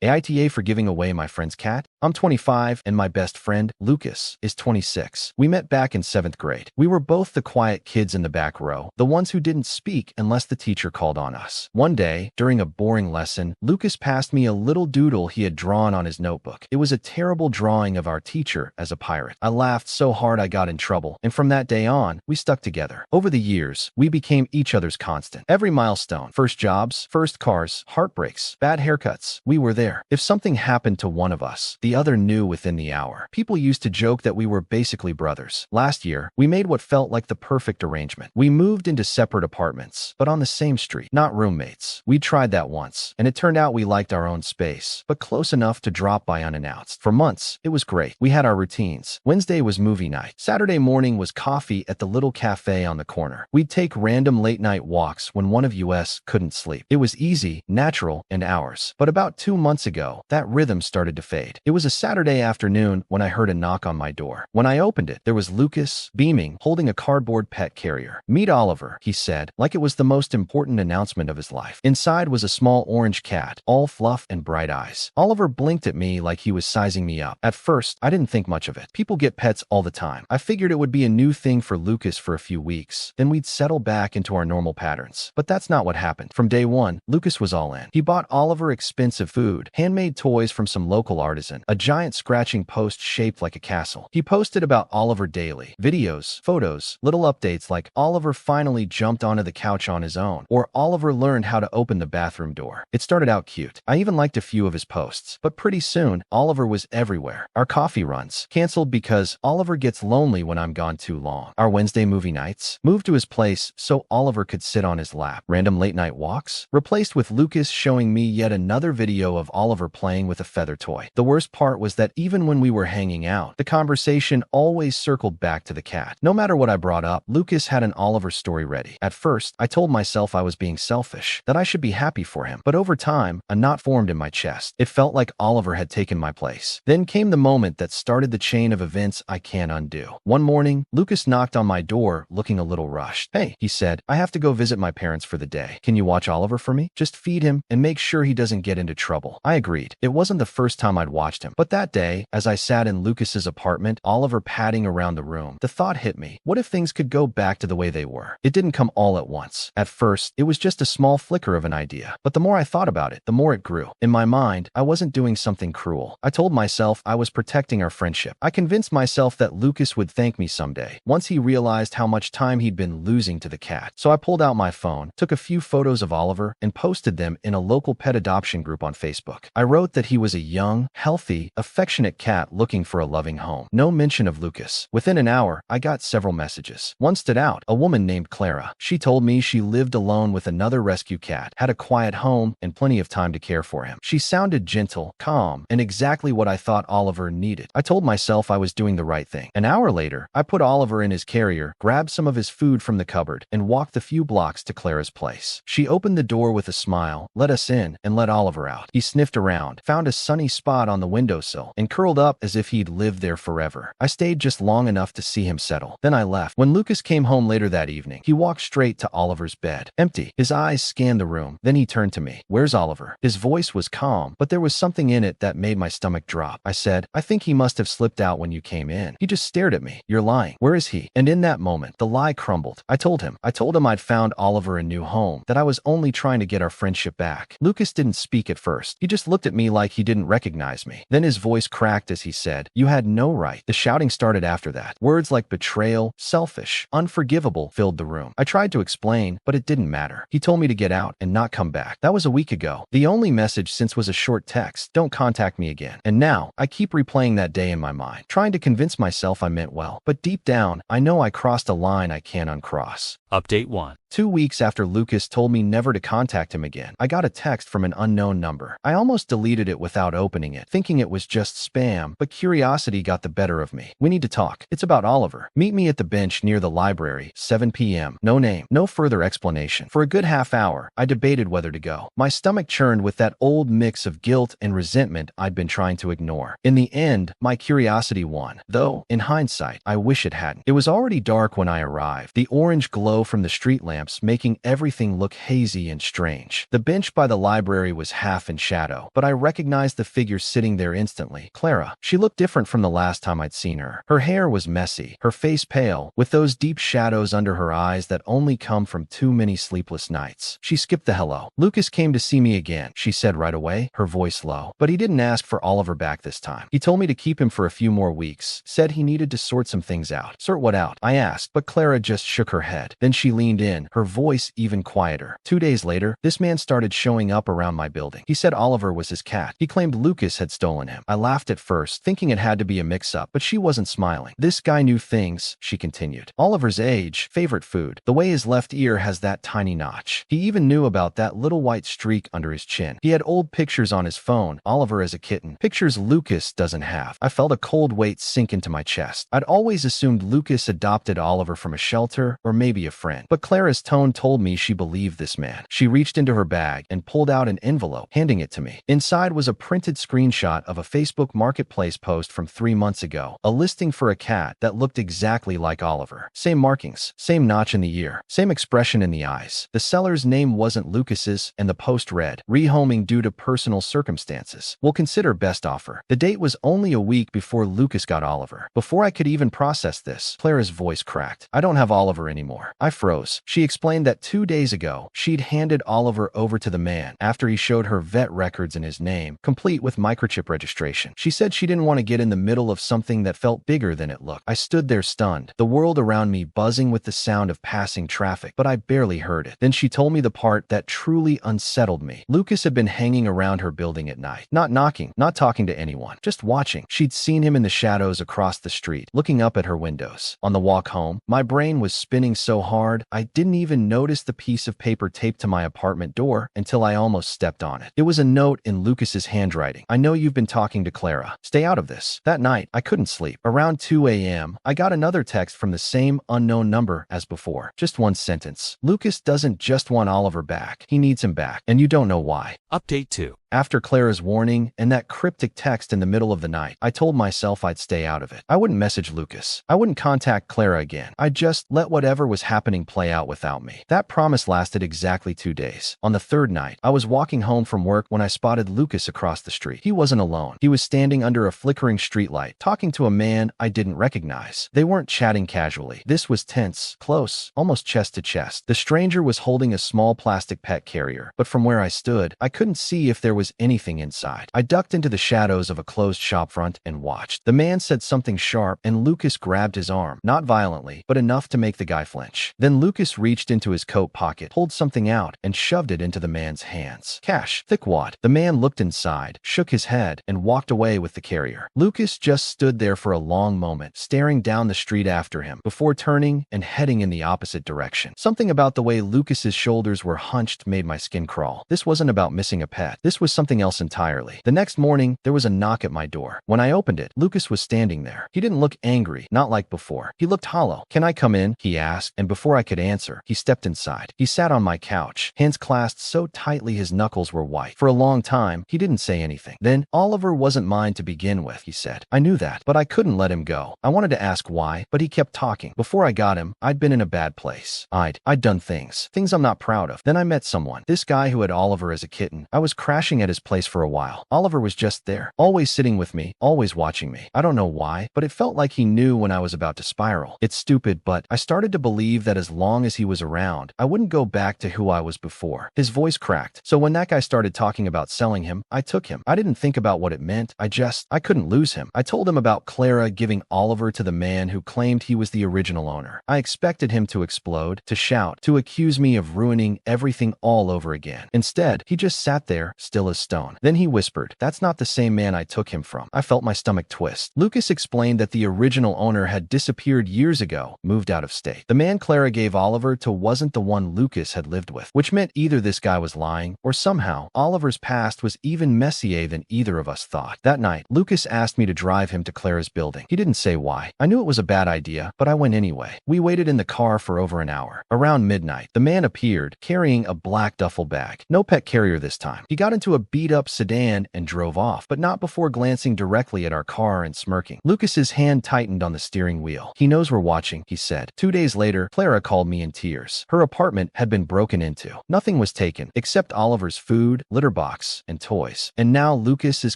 AITA for giving away my friend's cat? I'm 25 and my best friend, Lucas, is 26. We met back in 7th grade. We were both the quiet kids in the back row, the ones who didn't speak unless the teacher called on us. One day, during a boring lesson, Lucas passed me a little doodle he had drawn on his notebook. It was a terrible drawing of our teacher as a pirate. I laughed so hard I got in trouble, and from that day on, we stuck together. Over the years, we became each other's constant. Every milestone, first jobs, first cars, heartbreaks, bad haircuts, we were there. If something happened to one of us, the other knew within the hour. People used to joke that we were basically brothers. Last year, we made what felt like the perfect arrangement. We moved into separate apartments, but on the same street, not roommates. We tried that once, and it turned out we liked our own space, but close enough to drop by unannounced. For months, it was great. We had our routines. Wednesday was movie night. Saturday morning was coffee at the little cafe on the corner. We'd take random late-night walks when one of us couldn't sleep. It was easy, natural, and ours. But about 2 months ago, that rhythm started to fade. It was a Saturday afternoon when I heard a knock on my door. When I opened it, there was Lucas, beaming, holding a cardboard pet carrier. "Meet Oliver," he said, like it was the most important announcement of his life. Inside was a small orange cat, all fluff and bright eyes. Oliver blinked at me like he was sizing me up. At first, I didn't think much of it. People get pets all the time. I figured it would be a new thing for Lucas for a few weeks. Then we'd settle back into our normal patterns. But that's not what happened. From day one, Lucas was all in. He bought Oliver expensive food, handmade toys from some local artisan, a giant scratching post shaped like a castle. He posted about Oliver daily. Videos, photos, little updates like Oliver finally jumped onto the couch on his own, or Oliver learned how to open the bathroom door. It started out cute. I even liked a few of his posts. But pretty soon, Oliver was everywhere. Our coffee runs, canceled because Oliver gets lonely when I'm gone too long. Our Wednesday movie nights, moved to his place so Oliver could sit on his lap. Random late night walks, replaced with Lucas showing me yet another video of Oliver playing with a feather toy. The worst part was that even when we were hanging out, the conversation always circled back to the cat. No matter what I brought up, Lucas had an Oliver story ready. At first, I told myself I was being selfish, that I should be happy for him. But over time, a knot formed in my chest. It felt like Oliver had taken my place. Then came the moment that started the chain of events I can't undo. One morning, Lucas knocked on my door looking a little rushed. "Hey," he said, "I have to go visit my parents for the day. Can you watch Oliver for me? Just feed him and make sure he doesn't get into trouble." I agreed. It wasn't the first time I'd watched him. But that day, as I sat in Lucas's apartment, Oliver padding around the room, the thought hit me. What if things could go back to the way they were? It didn't come all at once. At first, it was just a small flicker of an idea. But the more I thought about it, the more it grew. In my mind, I wasn't doing something cruel. I told myself I was protecting our friendship. I convinced myself that Lucas would thank me someday, once he realized how much time he'd been losing to the cat. So I pulled out my phone, took a few photos of Oliver, and posted them in a local pet adoption group on Facebook. I wrote that he was a young, healthy, affectionate cat looking for a loving home. No mention of Lucas. Within an hour, I got several messages. One stood out, a woman named Clara. She told me she lived alone with another rescue cat, had a quiet home, and plenty of time to care for him. She sounded gentle, calm, and exactly what I thought Oliver needed. I told myself I was doing the right thing. An hour later, I put Oliver in his carrier, grabbed some of his food from the cupboard, and walked the few blocks to Clara's place. She opened the door with a smile, let us in, and let Oliver out. He sniffed around, found a sunny spot on the windowsill, and curled up as if he'd lived there forever. I stayed just long enough to see him settle. Then I left. When Lucas came home later that evening, he walked straight to Oliver's bed. Empty. His eyes scanned the room. Then he turned to me. "Where's Oliver?" His voice was calm, but there was something in it that made my stomach drop. I said, "I think he must have slipped out when you came in." He just stared at me. "You're lying. Where is he?" And in that moment, the lie crumbled. I told him I'd found Oliver a new home, that I was only trying to get our friendship back. Lucas didn't speak at first. He just looked at me like he didn't recognize me. Then his voice cracked as he said, "You had no right." The shouting started after that. Words like betrayal, selfish, unforgivable filled the room. I tried to explain, but it didn't matter. He told me to get out and not come back. That was a week ago. The only message since was a short text, "Don't contact me again." And now, I keep replaying that day in my mind, trying to convince myself I meant well. But deep down, I know I crossed a line I can't uncross. Update 1. 2 weeks after Lucas told me never to contact him again, I got a text from an unknown number. I almost deleted it without opening it, thinking it was just spam, but curiosity got the better of me. "We need to talk. It's about Oliver. Meet me at the bench near the library, 7 p.m. No name, no further explanation." For a good half hour, I debated whether to go. My stomach churned with that old mix of guilt and resentment I'd been trying to ignore. In the end, my curiosity won, though, in hindsight, I wish it hadn't. It was already dark when I arrived. The orange glow glow from the street lamps, making everything look hazy and strange. The bench by the library was half in shadow, but I recognized the figure sitting there instantly. Clara. She looked different from the last time I'd seen her. Her hair was messy, her face pale, with those deep shadows under her eyes that only come from too many sleepless nights. She skipped the hello. Lucas came to see me again, she said right away, her voice low. But he didn't ask for Oliver back this time. He told me to keep him for a few more weeks, said he needed to sort some things out. Sort what out? I asked, but Clara just shook her head. Then she leaned in, her voice even quieter. 2 days later, this man started showing up around my building. He said Oliver was his cat. He claimed Lucas had stolen him. I laughed at first, thinking it had to be a mix-up, but she wasn't smiling. This guy knew things, she continued. Oliver's age, favorite food, the way his left ear has that tiny notch. He even knew about that little white streak under his chin. He had old pictures on his phone, Oliver as a kitten, pictures Lucas doesn't have. I felt a cold weight sink into my chest. I'd always assumed Lucas adopted Oliver from a shelter or maybe a friend, but Clara's tone told me she believed this man. She reached into her bag and pulled out an envelope, handing it to me. Inside was a printed screenshot of a Facebook Marketplace post from 3 months ago, a listing for a cat that looked exactly like Oliver. Same markings, same notch in the ear, same expression in the eyes. The seller's name wasn't Lucas's, and the post read, "Rehoming due to personal circumstances. We'll consider best offer." The date was only a week before Lucas got Oliver. Before I could even process this, Clara's voice cracked. "I don't have Oliver anymore." I froze. She explained that 2 days ago, she'd handed Oliver over to the man after he showed her vet records in his name, complete with microchip registration. She said she didn't want to get in the middle of something that felt bigger than it looked. I stood there stunned, the world around me buzzing with the sound of passing traffic, but I barely heard it. Then she told me the part that truly unsettled me. Lucas had been hanging around her building at night, not knocking, not talking to anyone, just watching. She'd seen him in the shadows across the street, looking up at her windows. On the walk home, my brain was spinning so hard, I didn't even notice the piece of paper taped to my apartment door until I almost stepped on it. It was a note in Lucas's handwriting. "I know you've been talking to Clara. Stay out of this." That night, I couldn't sleep. Around 2 a.m., I got another text from the same unknown number as before. Just one sentence. "Lucas doesn't just want Oliver back. He needs him back, and you don't know why." Update 2. After Clara's warning and that cryptic text in the middle of the night, I told myself I'd stay out of it. I wouldn't message Lucas. I wouldn't contact Clara again. I'd just let whatever was happening play out without me. That promise lasted exactly 2 days. On the third night, I was walking home from work when I spotted Lucas across the street. He wasn't alone. He was standing under a flickering streetlight, talking to a man I didn't recognize. They weren't chatting casually. This was tense, close, almost chest to chest. The stranger was holding a small plastic pet carrier, but from where I stood, I couldn't see if there was anything inside. I ducked into the shadows of a closed shopfront and watched. The man said something sharp, and Lucas grabbed his arm, not violently, but enough to make the guy flinch. Then Lucas reached into his coat pocket, pulled something out, and shoved it into the man's hands. Cash. Thick wad. The man looked inside, shook his head, and walked away with the carrier. Lucas just stood there for a long moment, staring down the street after him, before turning and heading in the opposite direction. Something about the way Lucas's shoulders were hunched made my skin crawl. This wasn't about missing a pet. This was something else entirely. The next morning, there was a knock at my door. When I opened it, Lucas was standing there. He didn't look angry, not like before. He looked hollow. "Can I come in?" he asked, and before I could answer, he stepped inside. He sat on my couch, hands clasped so tightly his knuckles were white. For a long time, he didn't say anything. Then, "Oliver wasn't mine to begin with," he said. I knew that, but I couldn't let him go. I wanted to ask why, but he kept talking. "Before I got him, I'd been in a bad place. I'd done things I'm not proud of. Then I met someone. This guy who had Oliver as a kitten. I was crashing at his place for a while. Oliver was just there, always sitting with me, always watching me. I don't know why, but it felt like he knew when I was about to spiral. It's stupid, but I started to believe that as long as he was around, I wouldn't go back to who I was before." His voice cracked. "So when that guy started talking about selling him, I took him. I didn't think about what it meant. I couldn't lose him. I told him about Clara giving Oliver to the man who claimed he was the original owner. I expected him to explode, to shout, to accuse me of ruining everything all over again. Instead, he just sat there, still as stone. Then he whispered, 'That's not the same man I took him from.' I felt my stomach twist. Lucas explained that the original owner had disappeared years ago, moved out of state. The man Clara gave Oliver to wasn't the one Lucas had lived with, which meant either this guy was lying, or somehow, Oliver's past was even messier than either of us thought. That night, Lucas asked me to drive him to Clara's building. He didn't say why. I knew it was a bad idea, but I went anyway. We waited in the car for over an hour. Around midnight, the man appeared, carrying a black duffel bag. No pet carrier this time. He got into a beat-up sedan and drove off, but not before glancing directly at our car and smirking. Lucas's hand tightened on the steering wheel. "He knows we're watching," he said. 2 days later, Clara called me in tears. Her apartment had been broken into. Nothing was taken, except Oliver's food, litter box, and toys. And now Lucas is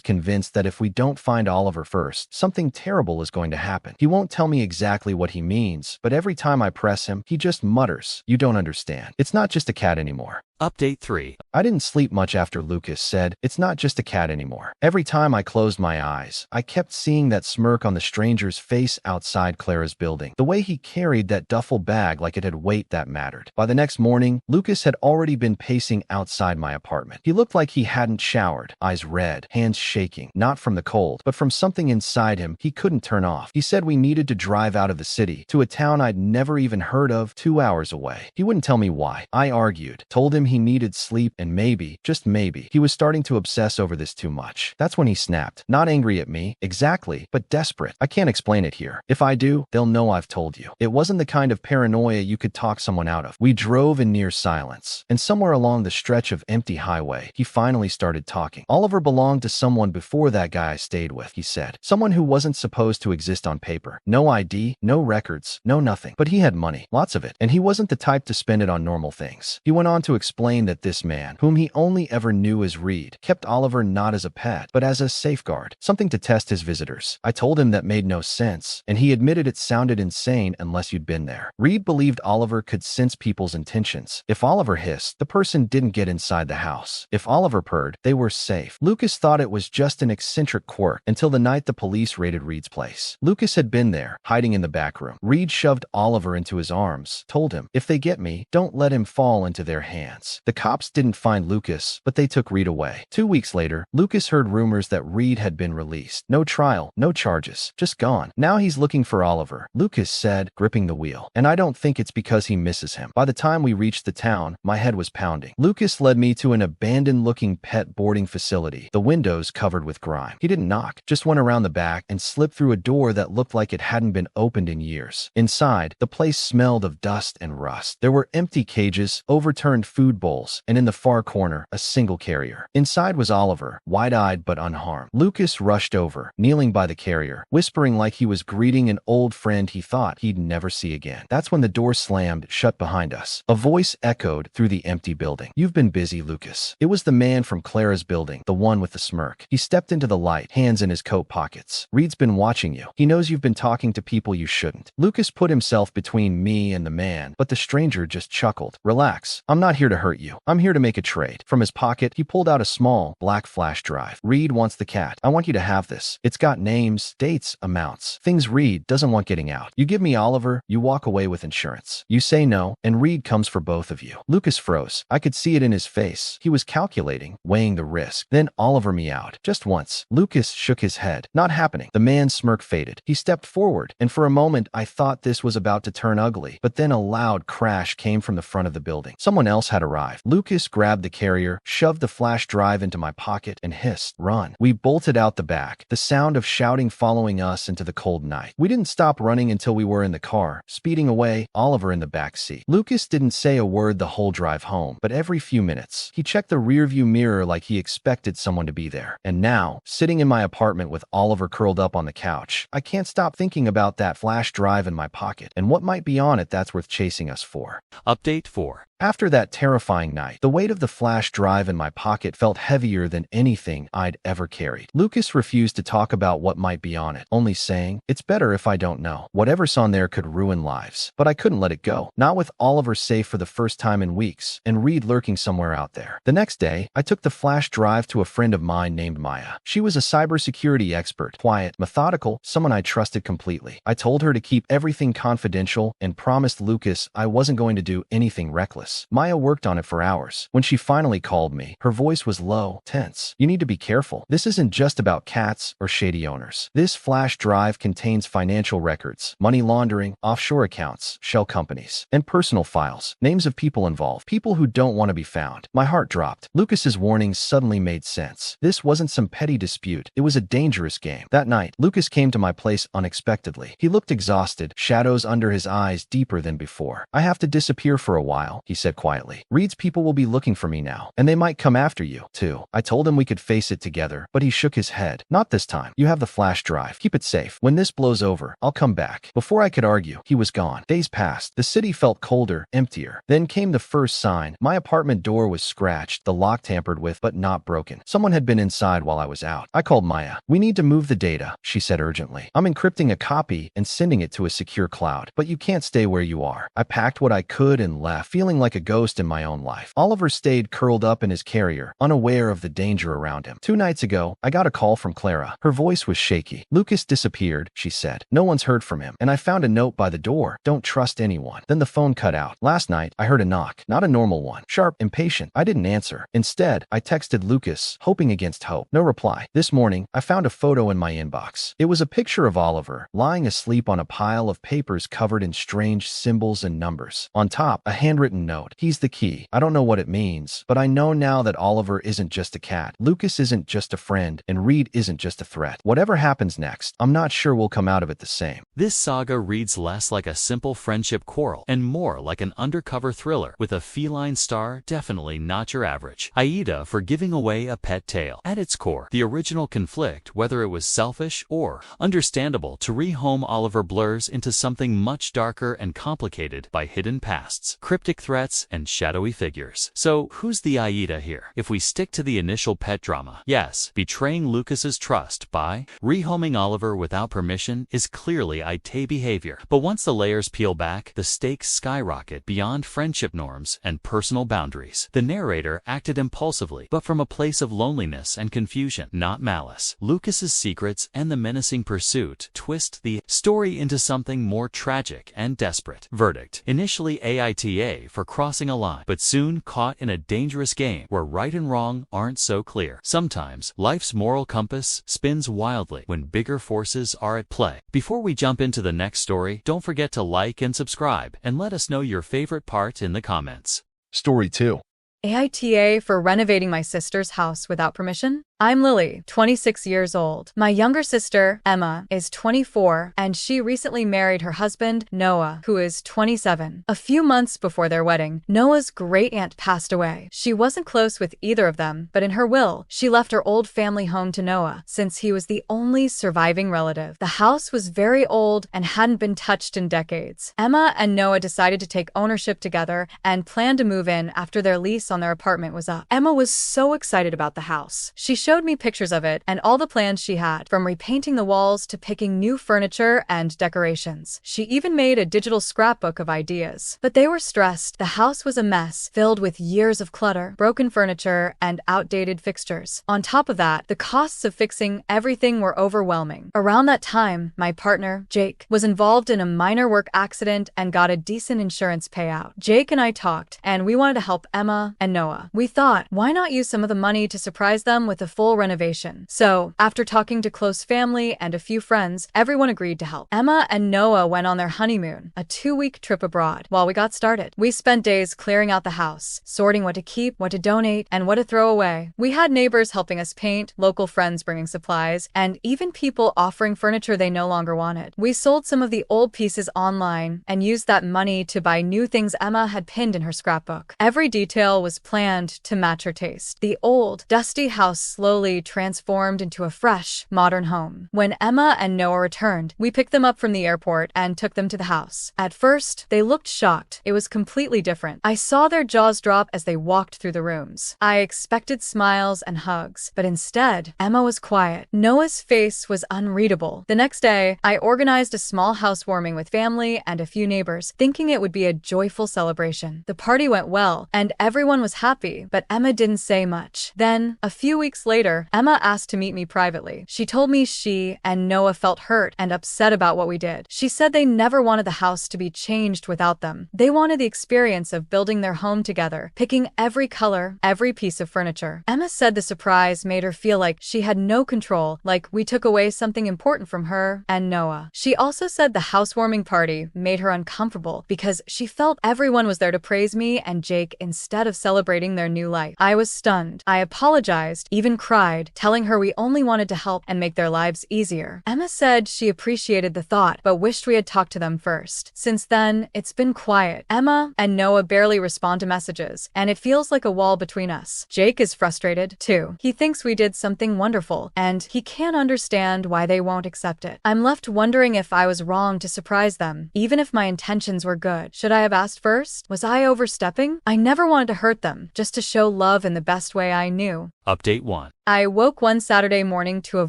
convinced that if we don't find Oliver first, something terrible is going to happen. He won't tell me exactly what he means, but every time I press him, he just mutters, "You don't understand. It's not just a cat anymore." Update 3. I didn't sleep much after Lucas said, "It's not just a cat anymore." Every time I closed my eyes, I kept seeing that smirk on the stranger's face outside Clara's building. The way he carried that duffel bag like it had weight that mattered. By the next morning, Lucas had already been pacing outside my apartment. He looked like he hadn't showered, eyes red, hands shaking, not from the cold, but from something inside him he couldn't turn off. He said we needed to drive out of the city, to a town I'd never even heard of, 2 hours away. He wouldn't tell me why. I argued, told him he needed sleep, and maybe, just maybe, he was starting to obsess over this too much. That's when he snapped. Not angry at me, exactly, but desperate. I can't explain it here. If I do, they'll know I've told you. It wasn't the kind of paranoia you could talk someone out of. We drove in near silence, and somewhere along the stretch of empty highway, he finally started talking. "Oliver belonged to someone before that guy I stayed with," he said. "Someone who wasn't supposed to exist on paper. No ID, no records, no nothing. But he had money, lots of it, and he wasn't the type to spend it on normal things." He went on to explain that this man, whom he only ever knew as Reed, kept Oliver not as a pet, but as a safeguard, something to test his visitors. I told him that made no sense, and he admitted it sounded insane unless you'd been there. Reed believed Oliver could sense people's intentions. If Oliver hissed, the person didn't get inside the house. If Oliver purred, they were safe. Lucas thought it was just an eccentric quirk until the night the police raided Reed's place. Lucas had been there, hiding in the back room. Reed shoved Oliver into his arms, told him, "If they get me, don't let him fall into their hands." The cops didn't find Lucas, but they took Reed away. 2 weeks later, Lucas heard rumors that Reed had been released. No trial, no charges, just gone. Now he's looking for Oliver, Lucas said, gripping the wheel. And I don't think it's because he misses him. By the time we reached the town, my head was pounding. Lucas led me to an abandoned-looking pet boarding facility, the windows covered with grime. He didn't knock, just went around the back and slipped through a door that looked like it hadn't been opened in years. Inside, the place smelled of dust and rust. There were empty cages, overturned food bowls, and in the far corner, a single carrier. Inside was Oliver, wide-eyed but unharmed. Lucas rushed over, kneeling by the carrier, whispering like he was greeting an old friend he thought he'd never see again. That's when the door slammed shut behind us. A voice echoed through the empty building. "You've been busy, Lucas." It was the man from Clara's building, the one with the smirk. He stepped into the light, hands in his coat pockets. "Reed's been watching you. He knows you've been talking to people you shouldn't." Lucas put himself between me and the man, but the stranger just chuckled. "Relax. I'm not here to hurt you. I'm here to make a trade." From his pocket, he pulled out a small, black flash drive. "Reed wants the cat. I want you to have this. It's got names, dates, amounts. Things Reed doesn't want getting out. You give me Oliver, you walk away with insurance. You say no, and Reed comes for both of you." Lucas froze. I could see it in his face. He was calculating, weighing the risk. "Then Oliver me out. Just once." Lucas shook his head. "Not happening." The man's smirk faded. He stepped forward, and for a moment I thought this was about to turn ugly. But then a loud crash came from the front of the building. Someone else had arrived. Lucas grabbed the carrier, shoved the flash drive into my pocket, and hissed, "Run." We bolted out the back, the sound of shouting following us into the cold night. We didn't stop running until we were in the car, speeding away, Oliver in the back seat. Lucas didn't say a word the whole drive home, but every few minutes, he checked the rearview mirror like he expected someone to be there. And now, sitting in my apartment with Oliver curled up on the couch, I can't stop thinking about that flash drive in my pocket and what might be on it that's worth chasing us for. Update 4. After that terrifying night, the weight of the flash drive in my pocket felt heavier than anything I'd ever carried. Lucas refused to talk about what might be on it, only saying, "It's better if I don't know. Whatever's on there could ruin lives." But I couldn't let it go. Not with Oliver safe for the first time in weeks, and Reed lurking somewhere out there. The next day, I took the flash drive to a friend of mine named Maya. She was a cybersecurity expert, quiet, methodical, someone I trusted completely. I told her to keep everything confidential and promised Lucas I wasn't going to do anything reckless. Maya worked on it for hours. When she finally called me, her voice was low, tense. "You need to be careful. This isn't just about cats or shady owners. This flash drive contains financial records, money laundering, offshore accounts, shell companies, and personal files, names of people involved, people who don't want to be found." My heart dropped. Lucas's warnings suddenly made sense. This wasn't some petty dispute. It was a dangerous game. That night, Lucas came to my place unexpectedly. He looked exhausted, shadows under his eyes deeper than before. "I have to disappear for a while," he said quietly. Reed's people will be looking for me now, and they might come after you, too. I told him we could face it together, but he shook his head. Not this time. You have the flash drive. Keep it safe. When this blows over, I'll come back. Before I could argue, he was gone. Days passed. The city felt colder, emptier. Then came the first sign. My apartment door was scratched, the lock tampered with, but not broken. Someone had been inside while I was out. I called Maya. We need to move the data, she said urgently. I'm encrypting a copy and sending it to a secure cloud, but you can't stay where you are. I packed what I could and left, feeling like a ghost in my own life. Oliver stayed curled up in his carrier, unaware of the danger around him. 2 nights ago, I got a call from Clara. Her voice was shaky. Lucas disappeared, she said. No one's heard from him, and I found a note by the door. Don't trust anyone. Then the phone cut out. Last night, I heard a knock. Not a normal one. Sharp, impatient. I didn't answer. Instead, I texted Lucas, hoping against hope. No reply. This morning, I found a photo in my inbox. It was a picture of Oliver, lying asleep on a pile of papers covered in strange symbols and numbers. On top, a handwritten note. He's the key. I don't know what it means, but I know now that Oliver isn't just a cat. Lucas isn't just a friend, and Reed isn't just a threat. Whatever happens next, I'm not sure we'll come out of it the same. This saga reads less like a simple friendship quarrel and more like an undercover thriller with a feline star, definitely not your average. AITA for giving away a pet tail. At its core, the original conflict, whether it was selfish or understandable to rehome Oliver, blurs into something much darker and complicated by hidden pasts, cryptic threats, and shadowy figures. So who's the AITA here? If we stick to the initial pet drama, yes, betraying Lucas's trust by rehoming Oliver without permission is clearly AITA behavior. But once the layers peel back, the stakes skyrocket beyond friendship norms and personal boundaries. The narrator acted impulsively, but from a place of loneliness and confusion, not malice. Lucas's secrets and the menacing pursuit twist the story into something more tragic and desperate. Verdict: initially AITA for crossing a line, but soon caught in a dangerous game where right and wrong aren't so clear. Sometimes life's moral compass spins wildly when bigger forces are at play. Before we jump into the next story, don't forget to like and subscribe, and let us know your favorite part in the comments. Story 2. AITA for renovating my sister's house without permission? I'm Lily, 26 years old. My younger sister, Emma, is 24, and she recently married her husband, Noah, who is 27. A few months before their wedding, Noah's great-aunt passed away. She wasn't close with either of them, but in her will, she left her old family home to Noah, since he was the only surviving relative. The house was very old and hadn't been touched in decades. Emma and Noah decided to take ownership together and planned to move in after their lease on their apartment was up. Emma was so excited about the house. She showed me pictures of it and all the plans she had, from repainting the walls to picking new furniture and decorations. She even made a digital scrapbook of ideas. But they were stressed. The house was a mess, filled with years of clutter, broken furniture, and outdated fixtures. On top of that, the costs of fixing everything were overwhelming. Around that time, my partner, Jake, was involved in a minor work accident and got a decent insurance payout. Jake and I talked, and we wanted to help Emma and Noah. We thought, why not use some of the money to surprise them with a full renovation? So, after talking to close family and a few friends, everyone agreed to help. Emma and Noah went on their honeymoon, a 2-week trip abroad. While we got started, we spent days clearing out the house, sorting what to keep, what to donate, and what to throw away. We had neighbors helping us paint, local friends bringing supplies, and even people offering furniture they no longer wanted. We sold some of the old pieces online and used that money to buy new things Emma had pinned in her scrapbook. Every detail was planned to match her taste. The old, dusty house slowly transformed into a fresh, modern home. When Emma and Noah returned, we picked them up from the airport and took them to the house. At first, they looked shocked. It was completely different. I saw their jaws drop as they walked through the rooms. I expected smiles and hugs, but instead, Emma was quiet. Noah's face was unreadable. The next day, I organized a small housewarming with family and a few neighbors, thinking it would be a joyful celebration. The party went well, and everyone was happy, but Emma didn't say much. Then, a few weeks later, Emma asked to meet me privately. She told me she and Noah felt hurt and upset about what we did. She said they never wanted the house to be changed without them. They wanted the experience of building their home together, picking every color, every piece of furniture. Emma said the surprise made her feel like she had no control, like we took away something important from her and Noah. She also said the housewarming party made her uncomfortable because she felt everyone was there to praise me and Jake instead of celebrating their new life. I was stunned. I apologized, even cried, telling her we only wanted to help and make their lives easier. Emma said she appreciated the thought, but wished we had talked to them first. Since then, it's been quiet. Emma and Noah barely respond to messages, and it feels like a wall between us. Jake is frustrated, too. He thinks we did something wonderful, and he can't understand why they won't accept it. I'm left wondering if I was wrong to surprise them, even if my intentions were good. Should I have asked first? Was I overstepping? I never wanted to hurt them, just to show love in the best way I knew. Update 1. I woke one Saturday morning to a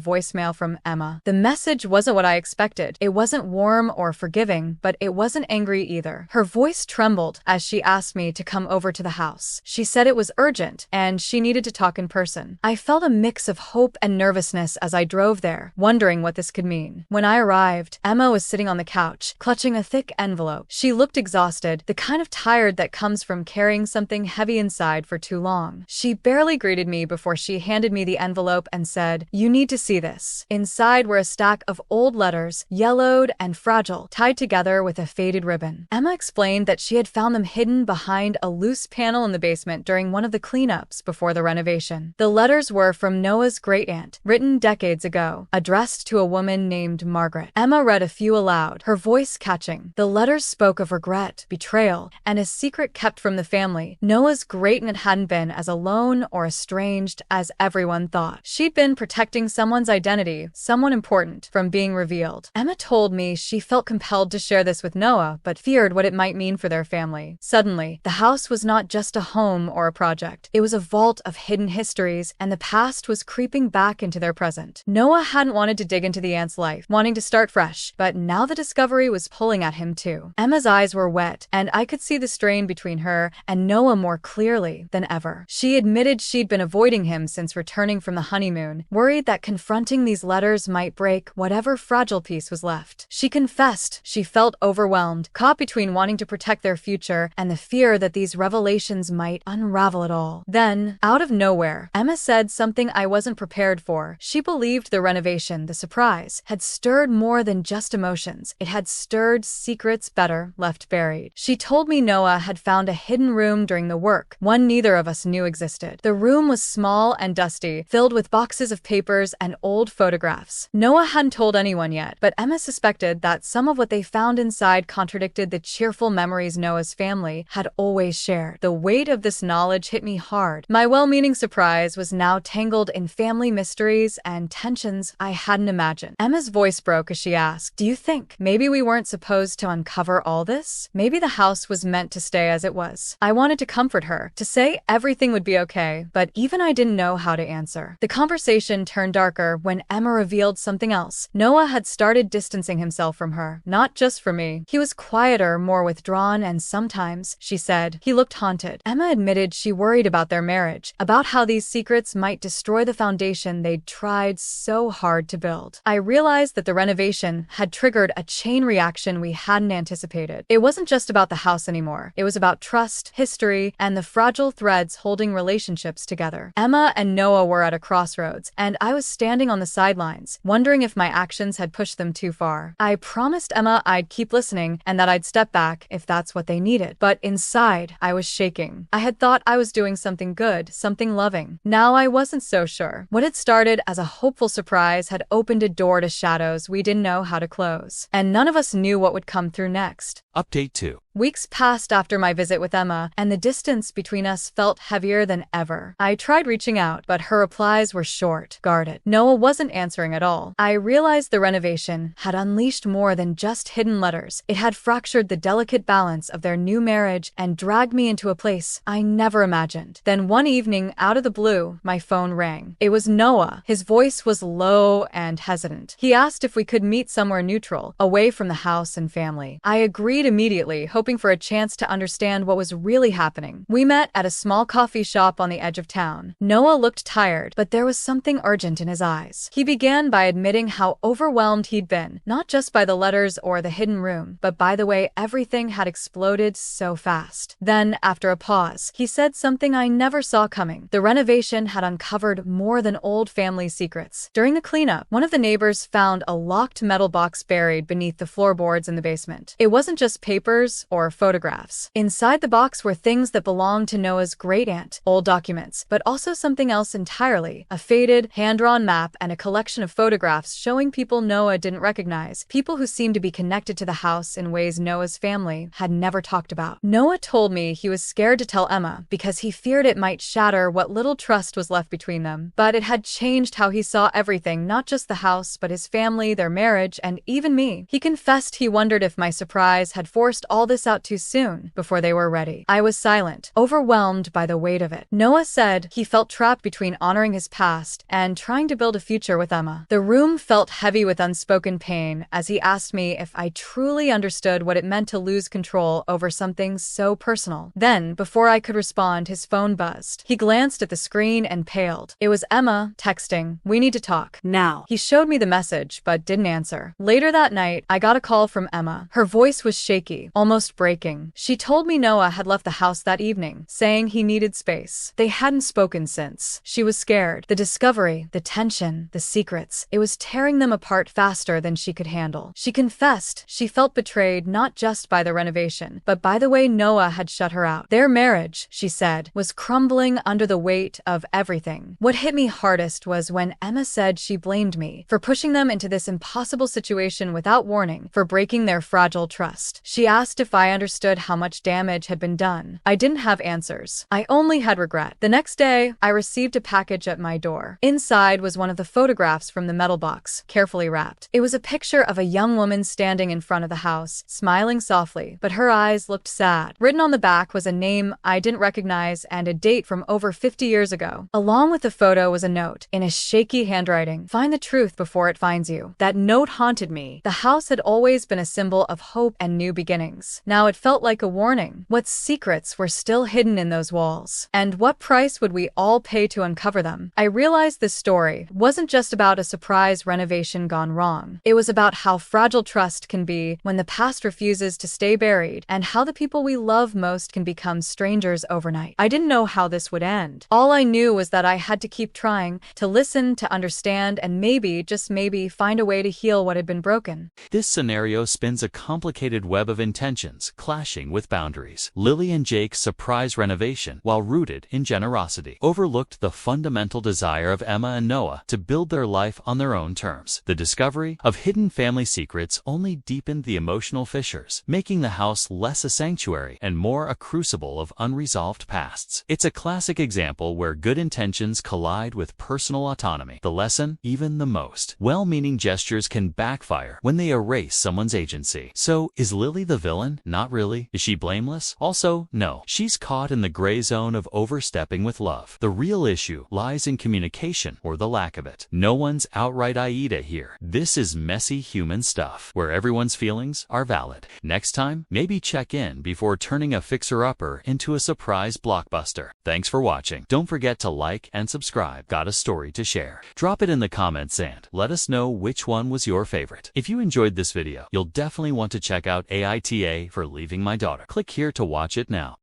voicemail from Emma. The message wasn't what I expected. It wasn't warm or forgiving, but it wasn't angry either. Her voice trembled as she asked me to come over to the house. She said it was urgent, and she needed to talk in person. I felt a mix of hope and nervousness as I drove there, wondering what this could mean. When I arrived, Emma was sitting on the couch, clutching a thick envelope. She looked exhausted, the kind of tired that comes from carrying something heavy inside for too long. She barely greeted me before she handed me the envelope and said, "You need to see this." Inside were a stack of old letters, yellowed and fragile, tied together with a faded ribbon. Emma explained that she had found them hidden behind a loose panel in the basement during one of the cleanups before the renovation. The letters were from Noah's great-aunt, written decades ago, addressed to a woman named Margaret. Emma read a few aloud, her voice catching. The letters spoke of regret, betrayal, and a secret kept from the family. Noah's great-aunt hadn't been as alone or estranged as everyone thought. She'd been protecting someone's identity, someone important, from being revealed. Emma told me she felt compelled to share this with Noah, but feared what it might mean for their family. Suddenly, the house was not just a home or a project. It was a vault of hidden histories, and the past was creeping back into their present. Noah hadn't wanted to dig into the aunt's life, wanting to start fresh, but now the discovery was pulling at him too. Emma's eyes were wet, and I could see the strain between her and Noah more clearly than ever. She admitted she'd been avoiding him since returning from the honeymoon, worried that confronting these letters might break whatever fragile piece was left. She confessed she felt overwhelmed, caught between wanting to protect their future and the fear that these revelations might unravel it all. Then, out of nowhere, Emma said something I wasn't prepared for. She believed the renovation, the surprise, had stirred more than just emotions. It had stirred secrets better left buried. She told me Noah had found a hidden room during the work, one neither of us knew existed. The room was small and dusty, filled with boxes of papers and old photographs. Noah hadn't told anyone yet, but Emma suspected that some of what they found inside contradicted the cheerful memories Noah's family had always shared. The weight of this knowledge hit me hard. My well-meaning surprise was now tangled in family mysteries and tensions I hadn't imagined. Emma's voice broke as she asked, "Do you think maybe we weren't supposed to uncover all this? Maybe the house was meant to stay as it was?" I wanted to comfort her, to say everything would be okay, but even I didn't know how to answer. The conversation turned darker when Emma revealed something else. Noah had started distancing himself from her, not just from me. He was quieter, more withdrawn, and sometimes, she said, he looked haunted. Emma admitted she worried about their marriage, about how these secrets might destroy the foundation they'd tried so hard to build. I realized that the renovation had triggered a chain reaction we hadn't anticipated. It wasn't just about the house anymore. It was about trust, history, and the fragile threads holding relationships together. Emma and Noah were at a crossroads, and I was standing on the sidelines, wondering if my actions had pushed them too far. I promised Emma I'd keep listening and that I'd step back if that's what they needed. But inside, I was shaking. I had thought I was doing something good, something loving. Now I wasn't so sure. What had started as a hopeful surprise had opened a door to shadows we didn't know how to close. And none of us knew what would come through next. Update 2. Weeks passed after my visit with Emma, and the distance between us felt heavier than ever. I tried reaching out, but her replies were short, guarded. Noah wasn't answering at all. I realized the renovation had unleashed more than just hidden letters. It had fractured the delicate balance of their new marriage and dragged me into a place I never imagined. Then one evening, out of the blue, my phone rang. It was Noah. His voice was low and hesitant. He asked if we could meet somewhere neutral, away from the house and family. I agreed immediately, hoping for a chance to understand what was really happening. We met at a small coffee shop on the edge of town. Noah looked tired, but there was something urgent in his eyes. He began by admitting how overwhelmed he'd been, not just by the letters or the hidden room, but by the way everything had exploded so fast. Then, after a pause, he said something I never saw coming. The renovation had uncovered more than old family secrets. During the cleanup, one of the neighbors found a locked metal box buried beneath the floorboards in the basement. It wasn't just papers or for photographs. Inside the box were things that belonged to Noah's great-aunt, old documents, but also something else entirely, a faded, hand-drawn map and a collection of photographs showing people Noah didn't recognize, people who seemed to be connected to the house in ways Noah's family had never talked about. Noah told me he was scared to tell Emma because he feared it might shatter what little trust was left between them, but it had changed how he saw everything, not just the house, but his family, their marriage, and even me. He confessed he wondered if my surprise had forced all this out too soon, before they were ready. I was silent, overwhelmed by the weight of it. Noah said he felt trapped between honoring his past and trying to build a future with Emma. The room felt heavy with unspoken pain as he asked me if I truly understood what it meant to lose control over something so personal. Then, before I could respond, his phone buzzed. He glanced at the screen and paled. It was Emma, texting, "We need to talk. Now." He showed me the message, but didn't answer. Later that night, I got a call from Emma. Her voice was shaky, almost breaking. She told me Noah had left the house that evening, saying he needed space. They hadn't spoken since. She was scared. The discovery, the tension, the secrets, it was tearing them apart faster than she could handle. She confessed she felt betrayed not just by the renovation, but by the way Noah had shut her out. Their marriage, she said, was crumbling under the weight of everything. What hit me hardest was when Emma said she blamed me for pushing them into this impossible situation without warning, for breaking their fragile trust. She asked if I understood how much damage had been done. I didn't have answers. I only had regret. The next day, I received a package at my door. Inside was one of the photographs from the metal box, carefully wrapped. It was a picture of a young woman standing in front of the house, smiling softly, but her eyes looked sad. Written on the back was a name I didn't recognize and a date from over 50 years ago. Along with the photo was a note, in a shaky handwriting, "Find the truth before it finds you." That note haunted me. The house had always been a symbol of hope and new beginnings. Now it felt like a warning. What secrets were still hidden in those walls? And what price would we all pay to uncover them? I realized this story wasn't just about a surprise renovation gone wrong. It was about how fragile trust can be when the past refuses to stay buried, and how the people we love most can become strangers overnight. I didn't know how this would end. All I knew was that I had to keep trying, to listen, to understand, and maybe, just maybe, find a way to heal what had been broken. This scenario spins a complicated web of intentions, clashing with boundaries. Lily and Jake's surprise renovation, while rooted in generosity, overlooked the fundamental desire of Emma and Noah to build their life on their own terms. The discovery of hidden family secrets only deepened the emotional fissures, making the house less a sanctuary and more a crucible of unresolved pasts. It's a classic example where good intentions collide with personal autonomy. The lesson, even the most well-meaning gestures can backfire when they erase someone's agency. So, is Lily the villain? Not really. Is she blameless? Also, no. She's caught in the gray zone of overstepping with love. The real issue lies in communication, or the lack of it. No one's outright Aida here. This is messy human stuff, where everyone's feelings are valid. Next time, maybe check in before turning a fixer-upper into a surprise blockbuster. Thanks for watching. Don't forget to like and subscribe. Got a story to share? Drop it in the comments and let us know which one was your favorite. If you enjoyed this video, you'll definitely want to check out AITA for Leaving My Daughter. Click here to watch it now.